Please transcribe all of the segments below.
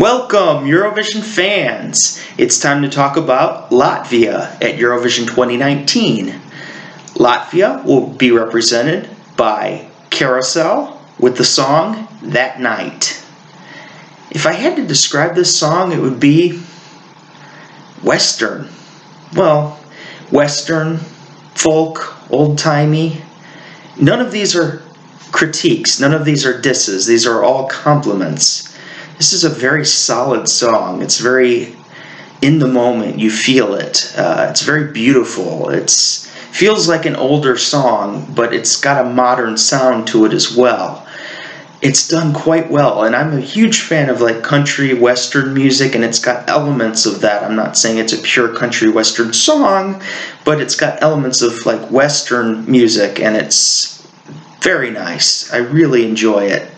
Welcome, Eurovision fans! It's time to talk about Latvia at Eurovision 2019. Latvia will be represented by Carousel with the song That Night. If I had to describe this song, it would be Western. Well, Western, folk, old-timey. None of these are critiques. None of these are disses. These are all compliments. This is a very solid song. It's very in the moment. You feel it. It's very beautiful. It feels like an older song, but it's got a modern sound to it as well. It's done quite well, and I'm a huge fan of like country western music, and it's got elements of that. I'm not saying it's a pure country western song, but it's got elements of like western music, and it's very nice. I really enjoy it.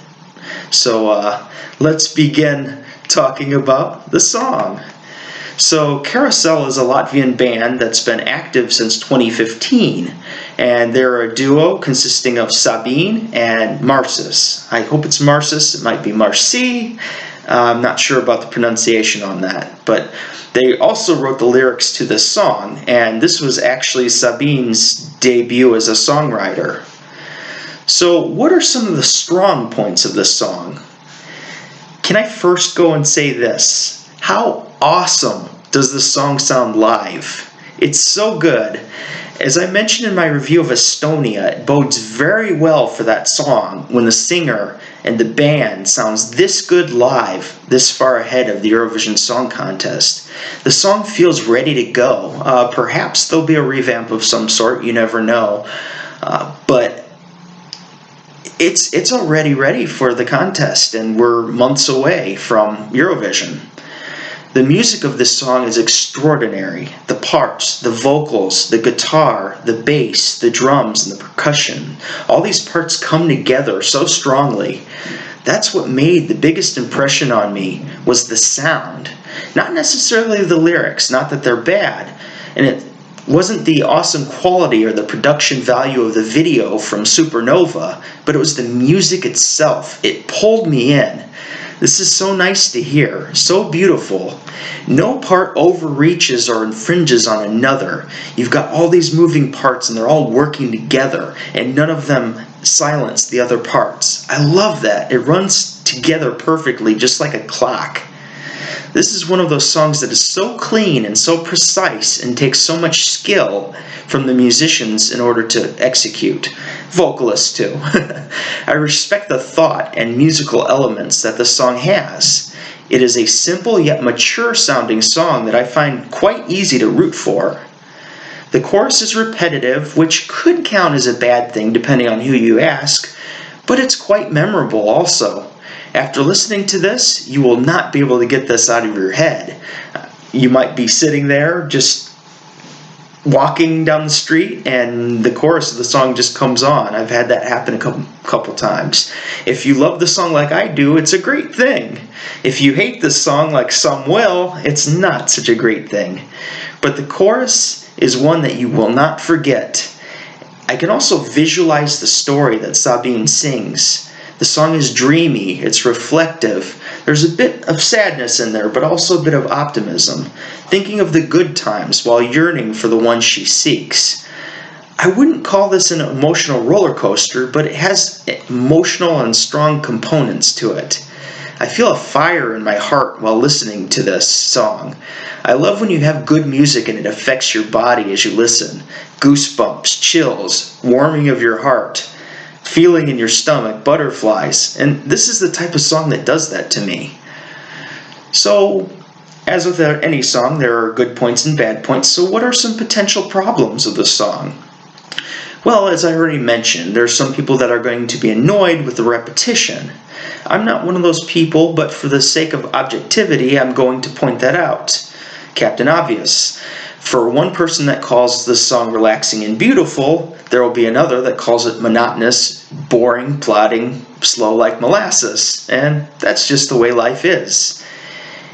So let's begin talking about the song. So Carousel is a Latvian band that's been active since 2015, and they're a duo consisting of Sabine and Marcis. I hope it's Marcis. It might be Marci. I'm not sure about the pronunciation on that, but they also wrote the lyrics to this song, and this was actually Sabine's debut as a songwriter. So what are some of the strong points of this song? Can I first go and say this? How awesome does this song sound live? It's so good. As I mentioned in my review of Estonia, it bodes very well for that song when the singer and the band sounds this good live, this far ahead of the Eurovision Song Contest. The song feels ready to go. Perhaps there'll be a revamp of some sort, you never know. But it's already ready for the contest, and we're months away from Eurovision. The music of this song is extraordinary. The parts, the vocals, the guitar, the bass, the drums, and the percussion. All these parts come together so strongly. That's what made the biggest impression on me, was the sound. Not necessarily the lyrics, not that they're bad. And it wasn't the awesome quality or the production value of the video from Supernova, but it was the music itself. It pulled me in. This is so nice to hear, so beautiful. No part overreaches or infringes on another. You've got all these moving parts and they're all working together, and none of them silence the other parts. I love that. It runs together perfectly, just like a clock. This is one of those songs that is so clean and so precise and takes so much skill from the musicians in order to execute. Vocalists too. I respect the thought and musical elements that the song has. It is a simple yet mature sounding song that I find quite easy to root for. The chorus is repetitive, which could count as a bad thing depending on who you ask, but it's quite memorable also. After listening to this, you will not be able to get this out of your head. You might be sitting there just walking down the street and the chorus of the song just comes on. I've had that happen a couple times. If you love the song like I do, it's a great thing. If you hate this song like some will, it's not such a great thing. But the chorus is one that you will not forget. I can also visualize the story that Sabine sings. The song is dreamy, it's reflective. There's a bit of sadness in there, but also a bit of optimism. Thinking of the good times while yearning for the one she seeks. I wouldn't call this an emotional roller coaster, but it has emotional and strong components to it. I feel a fire in my heart while listening to this song. I love when you have good music and it affects your body as you listen. Goosebumps, chills, warming of your heart. Feeling in your stomach, butterflies, and this is the type of song that does that to me. So, as with any song, there are good points and bad points, so what are some potential problems of the song? Well, as I already mentioned, there are some people that are going to be annoyed with the repetition. I'm not one of those people, but for the sake of objectivity, I'm going to point that out. Captain Obvious. For one person that calls this song relaxing and beautiful, there will be another that calls it monotonous, boring, plodding, slow like molasses. And that's just the way life is.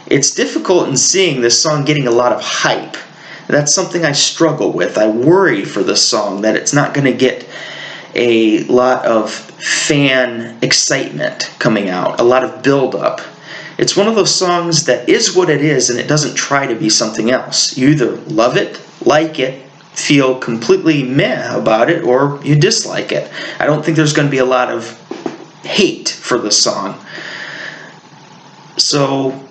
It's difficult in seeing this song getting a lot of hype. That's something I struggle with. I worry for this song that it's not going to get a lot of fan excitement coming out, a lot of build-up. It's one of those songs that is what it is, and it doesn't try to be something else. You either love it, like it, feel completely meh about it, or you dislike it. I don't think there's going to be a lot of hate for the song. So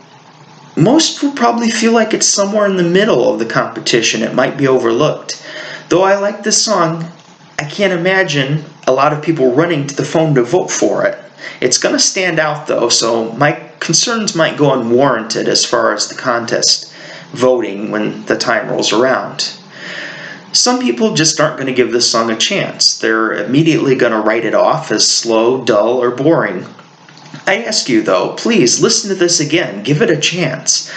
most will probably feel like it's somewhere in the middle of the competition. It might be overlooked. Though I like this song, I can't imagine a lot of people running to the phone to vote for it. It's going to stand out though, so my concerns might go unwarranted as far as the contest voting when the time rolls around. Some people just aren't going to give this song a chance. They're immediately going to write it off as slow, dull, or boring. I ask you though, please listen to this again. Give it a chance.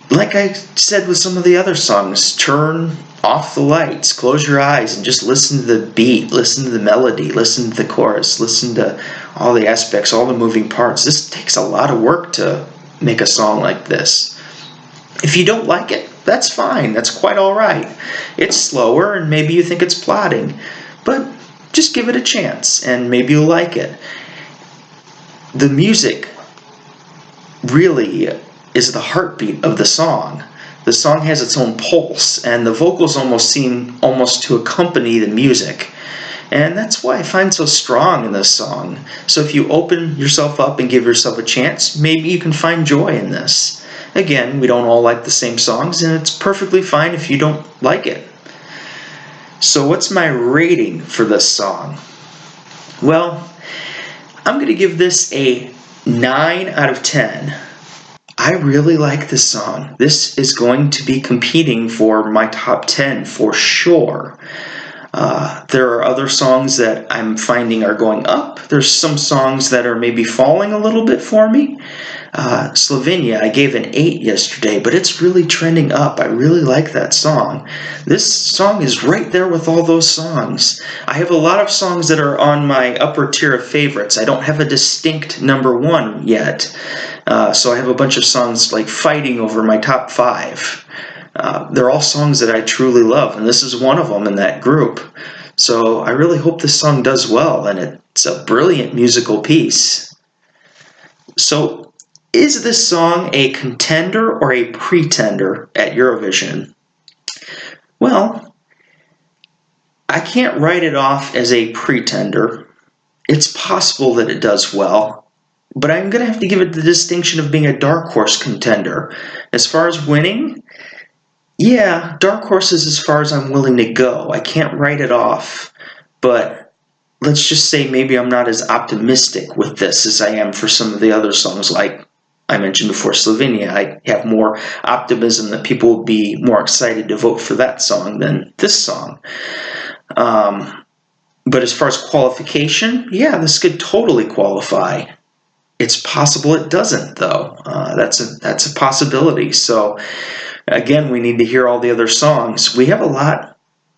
Like I said with some of the other songs, turn off the lights, close your eyes, and just listen to the beat, listen to the melody, listen to the chorus, listen to all the aspects, all the moving parts. This takes a lot of work to make a song like this. If you don't like it, that's fine. That's quite all right. It's slower, and maybe you think it's plodding, but just give it a chance, and maybe you'll like it. The music really is the heartbeat of the song. The song has its own pulse, and the vocals almost seem to accompany the music. And that's why I find so strong in this song. So if you open yourself up and give yourself a chance, maybe you can find joy in this. Again, we don't all like the same songs, and it's perfectly fine if you don't like it. So what's my rating for this song? Well, I'm going to give this a 9 out of 10. I really like this song. This is going to be competing for my top 10 for sure. There are other songs that I'm finding are going up. There's some songs that are maybe falling a little bit for me. Slovenia, I gave an 8 yesterday, but it's really trending up. I really like that song. This song is right there with all those songs. I have a lot of songs that are on my upper tier of favorites. I don't have a distinct number 1 yet. So I have a bunch of songs like fighting over my top 5. They're all songs that I truly love, and this is one of them in that group. So I really hope this song does well, and it's a brilliant musical piece. So is this song a contender or a pretender at Eurovision? Well, I can't write it off as a pretender. It's possible that it does well, but I'm going to have to give it the distinction of being a dark horse contender. As far as winning, yeah, dark horse is as far as I'm willing to go. I can't write it off, but let's just say maybe I'm not as optimistic with this as I am for some of the other songs, like I mentioned before, Slovenia. I have more optimism that people will be more excited to vote for that song than this song. But as far as qualification, yeah, this could totally qualify. It's possible it doesn't, though. That's a possibility. So again, we need to hear all the other songs. We have a lot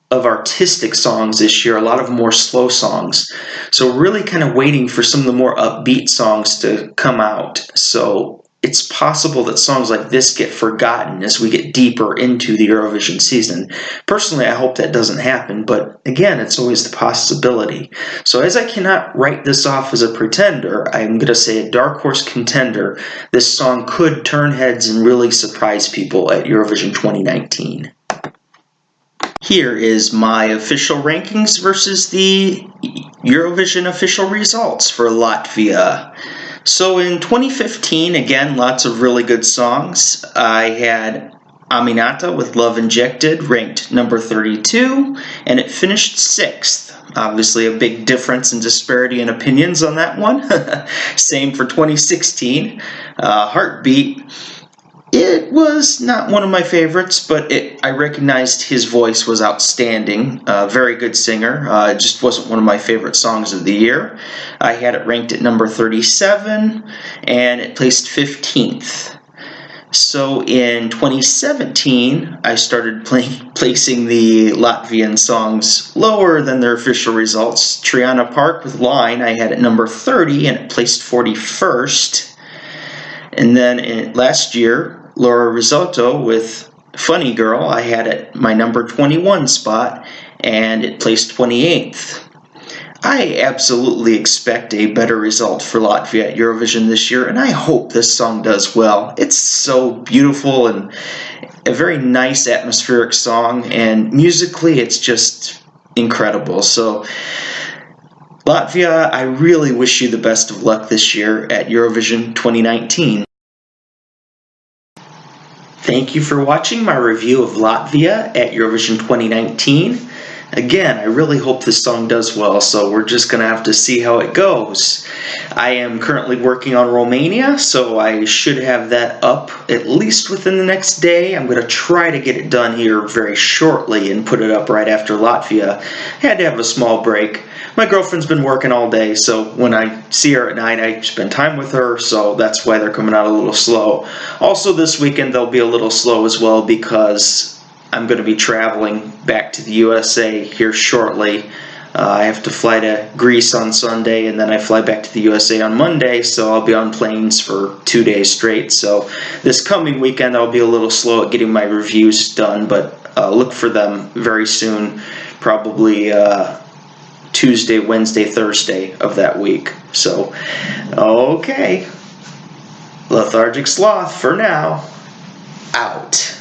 of artistic songs this year, a lot of more slow songs. So really kind of waiting for some of the more upbeat songs to come out. So it's possible that songs like this get forgotten as we get deeper into the Eurovision season. Personally, I hope that doesn't happen, but again, it's always the possibility. So as I cannot write this off as a pretender, I'm going to say a dark horse contender. This song could turn heads and really surprise people at Eurovision 2019. Here is my official rankings versus the Eurovision official results for Latvia. So in 2015, again, lots of really good songs. I had Aminata with Love Injected, ranked number 32, and it finished 6th. Obviously a big difference in disparity in opinions on that one. Same for 2016. Heartbeat. It was not one of my favorites, but I recognized his voice was outstanding. Very good singer. It just wasn't one of my favorite songs of the year. I had it ranked at number 37, and it placed 15th. So in 2017, I started placing the Latvian songs lower than their official results. Triana Park with Line, I had at number 30, and it placed 41st. And then last year, Laura Rizzoto with Funny Girl, I had at my number 21 spot, and it placed 28th. I absolutely expect a better result for Latvia at Eurovision this year, and I hope this song does well. It's so beautiful and a very nice atmospheric song, and musically it's just incredible. So Latvia, I really wish you the best of luck this year at Eurovision 2019. Thank you for watching my review of Latvia at Eurovision 2019. Again, I really hope this song does well, so we're just going to have to see how it goes. I am currently working on Romania, so I should have that up at least within the next day. I'm going to try to get it done here very shortly and put it up right after Latvia. I had to have a small break. My girlfriend's been working all day, so when I see her at night, I spend time with her, so that's why they're coming out a little slow. Also, this weekend they'll be a little slow as well because I'm going to be traveling back to the USA here shortly. I have to fly to Greece on Sunday, and then I fly back to the USA on Monday, so I'll be on planes for 2 days straight. So this coming weekend I'll be a little slow at getting my reviews done, but look for them very soon, probably Tuesday, Wednesday, Thursday of that week. So, okay. Lethargic Sloth for now. Out.